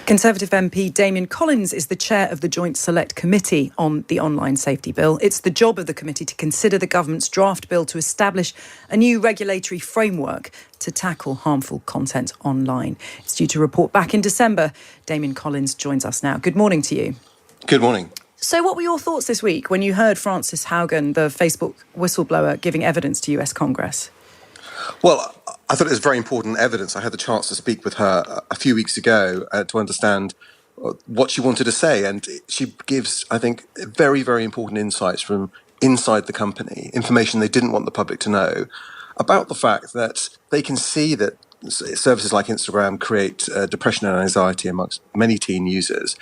Conservative MP Damian Collins is the chair of the Joint Select Committee on the Online Safety Bill. It's the job of the committee to consider the government's draft bill to establish a new regulatory framework to tackle harmful content online. It's due to report back in December. Damian Collins joins us now. Good morning to you. Good morning. So what were your thoughts this week when you heard Frances Haugen, the Facebook whistleblower, giving evidence to US Congress? Well, I thought it was very important evidence. I had the chance to speak with her a few weeks ago to understand what she wanted to say. And she gives, I think, very, very important insights from inside the company, information they didn't want the public to know, about the fact that they can see that services like Instagram create depression and anxiety amongst many teen users.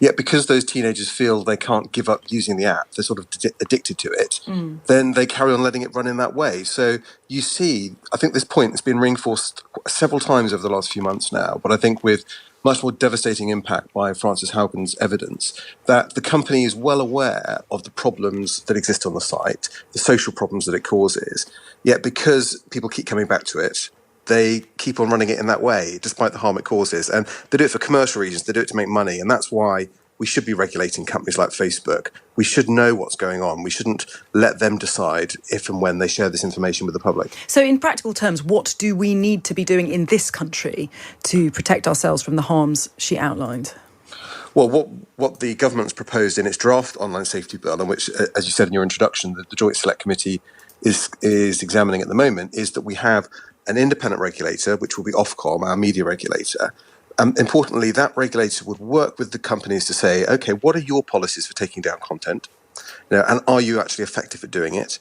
Yet because those teenagers feel they can't give up using the app, they're sort of addicted to it, then they carry on letting it run in that way. So you see, I think this point has been reinforced several times over the last few months now, but I think with much more devastating impact by Frances Haugen's evidence, that the company is well aware of the problems that exist on the site, the social problems that it causes. Yet because people keep coming back to it, they keep on running it in that way, despite the harm it causes. And they do it for commercial reasons. They do it to make money. And that's why we should be regulating companies like Facebook. We should know what's going on. We shouldn't let them decide if and when they share this information with the public. So in practical terms, what do we need to be doing in this country to protect ourselves from the harms she outlined? Well, what the government's proposed in its draft online safety bill, and which, as you said in your introduction, the Joint Select Committee is examining at the moment, is that we have an independent regulator, which will be Ofcom, our media regulator. Importantly, that regulator would work with the companies to say, OK, what are your policies for taking down content? And are you actually effective at doing it?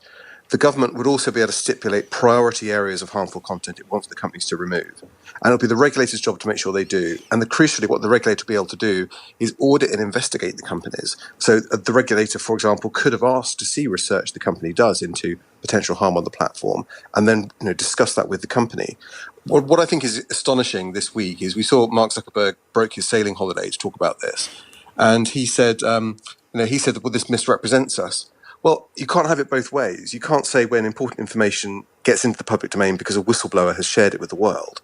The government would also be able to stipulate priority areas of harmful content it wants the companies to remove. And it'll be the regulator's job to make sure they do. And crucially, what the regulator will be able to do is audit and investigate the companies. So the regulator, for example, could have asked to see research the company does into potential harm on the platform and then discuss that with the company. What I think is astonishing this week is we saw Mark Zuckerberg broke his sailing holiday to talk about this. And he said, that this misrepresents us. Well, you can't have it both ways. You can't say when important information gets into the public domain because a whistleblower has shared it with the world,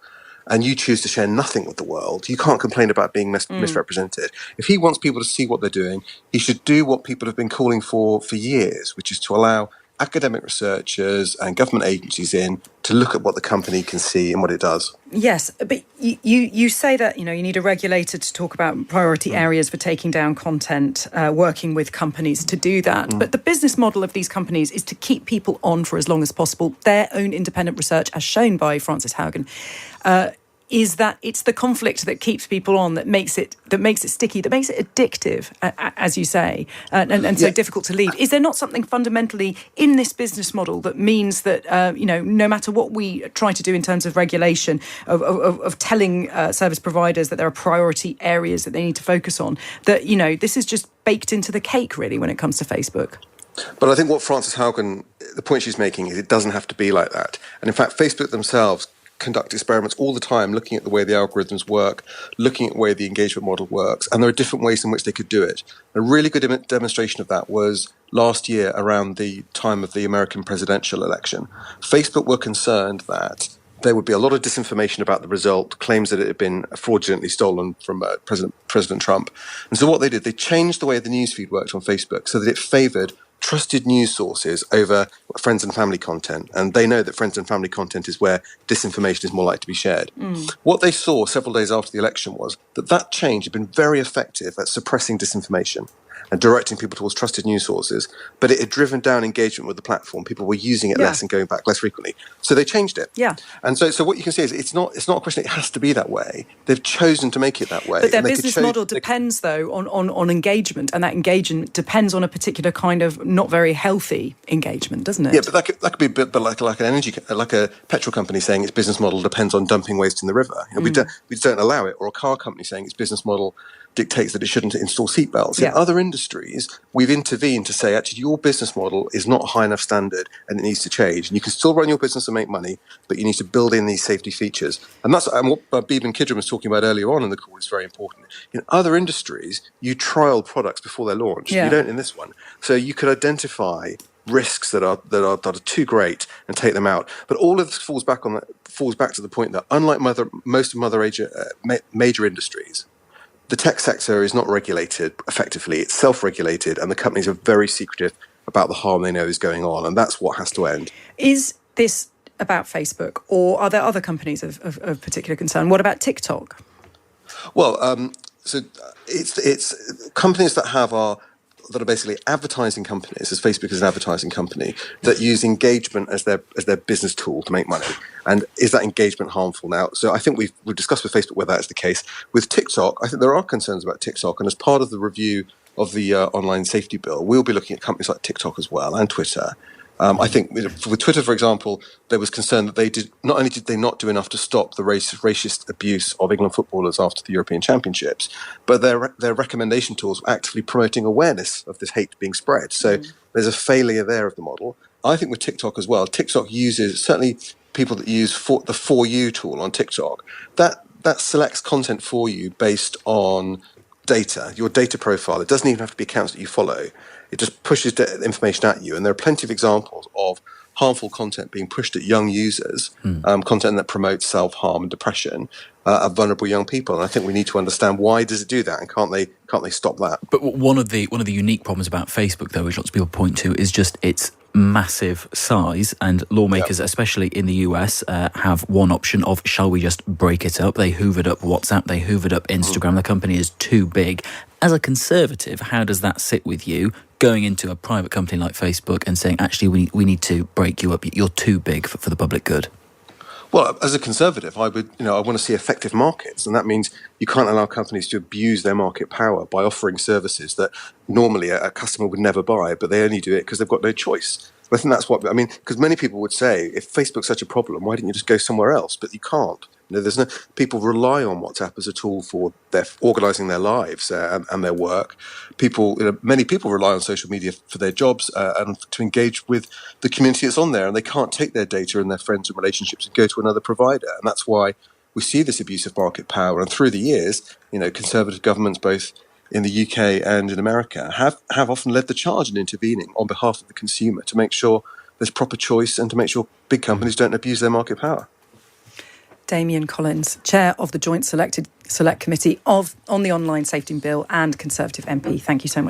and you choose to share nothing with the world, you can't complain about being misrepresented. If he wants people to see what they're doing, he should do what people have been calling for years, which is to allow academic researchers and government agencies in to look at what the company can see and what it does. Yes, but you say that, you need a regulator to talk about priority areas for taking down content, working with companies to do that. But the business model of these companies is to keep people on for as long as possible. Their own independent research, as shown by Frances Haugen, is that it's the conflict that keeps people on, that makes it sticky, that makes it addictive, as you say, and so difficult to leave. Is there not something fundamentally in this business model that means that no matter what we try to do in terms of regulation of telling service providers that there are priority areas that they need to focus on, that this is just baked into the cake really when it comes to Facebook? But I think what Frances Haugen, the point she's making is it doesn't have to be like that. And in fact, Facebook themselves conduct experiments all the time, looking at the way the algorithms work, looking at the way the engagement model works, and there are different ways in which they could do it. A really good demonstration of that was last year around the time of the American presidential election. Facebook were concerned that there would be a lot of disinformation about the result, claims that it had been fraudulently stolen from President Trump. And so what they did, they changed the way the newsfeed worked on Facebook so that it favoured trusted news sources over friends and family content. And they know that friends and family content is where disinformation is more likely to be shared. What they saw several days after the election was that change had been very effective at suppressing disinformation and directing people towards trusted news sources, but it had driven down engagement with the platform. People were using it less and going back less frequently. So they changed it. Yeah. And so what you can see is it's not a question it has to be that way. They've chosen to make it that way. But their business model depends, though, on engagement, and that engagement depends on a particular kind of not very healthy engagement, doesn't it? Yeah, but that could be a bit like a petrol company saying its business model depends on dumping waste in the river. We don't allow it, or a car company saying its business model dictates that it shouldn't install seatbelts. In other industries, we've intervened to say, actually, your business model is not a high enough standard and it needs to change. And you can still run your business and make money, but you need to build in these safety features. And what Beeben Kidron was talking about earlier on in the call is very important. In other industries, you trial products before they're launched. You don't in this one. So you could identify risks that are too great and take them out. But all of this falls back to the point that, unlike most major industries, the tech sector is not regulated effectively. It's self-regulated, and the companies are very secretive about the harm they know is going on, and that's what has to end. Is this about Facebook, or are there other companies of particular concern? What about TikTok? Well, so it's companies that are basically advertising companies, as Facebook is an advertising company, that use engagement as their business tool to make money. And is that engagement harmful now? So I think we've discussed with Facebook whether that's the case. With TikTok, I think there are concerns about TikTok, and as part of the review of the online safety bill, we'll be looking at companies like TikTok as well, and Twitter. I think with Twitter, for example, there was concern that they not only did they not do enough to stop the racist abuse of England footballers after the European Championships, but their recommendation tools were actively promoting awareness of this hate being spread. So there's a failure there of the model. I think with TikTok as well, TikTok uses, certainly people that use the For You tool on TikTok, that selects content for you based on data, your data profile. It doesn't even have to be accounts that you follow. It just pushes information at you. And there are plenty of examples of harmful content being pushed at young users, content that promotes self-harm and depression of vulnerable young people. And I think we need to understand, why does it do that, and can't they stop that? But one of the unique problems about Facebook, though, which lots of people point to, is just its massive size, and lawmakers, especially in the US, have one option of, shall we just break it up? They hoovered up WhatsApp, they hoovered up Instagram. The company is too big. As a Conservative, how does that sit with you, going into a private company like Facebook and saying, actually, we need to break you up, you're too big for the public good? Well, as a Conservative, I want to see effective markets, and that means you can't allow companies to abuse their market power by offering services that normally a customer would never buy, but they only do it because they've got no choice. I think that's what I mean, because many people would say, if Facebook's such a problem, why didn't you just go somewhere else? But you can't. There's no, people rely on WhatsApp as a tool for organising their lives and their work. Many people rely on social media for their jobs and to engage with the community that's on there, and they can't take their data and their friends and relationships and go to another provider. And that's why we see this abuse of market power. And through the years, Conservative governments, both in the UK and in America, have often led the charge in intervening on behalf of the consumer to make sure there's proper choice and to make sure big companies don't abuse their market power. Damian Collins, Chair of the Joint Select Committee on the Online Safety Bill and Conservative MP. Thank you so much.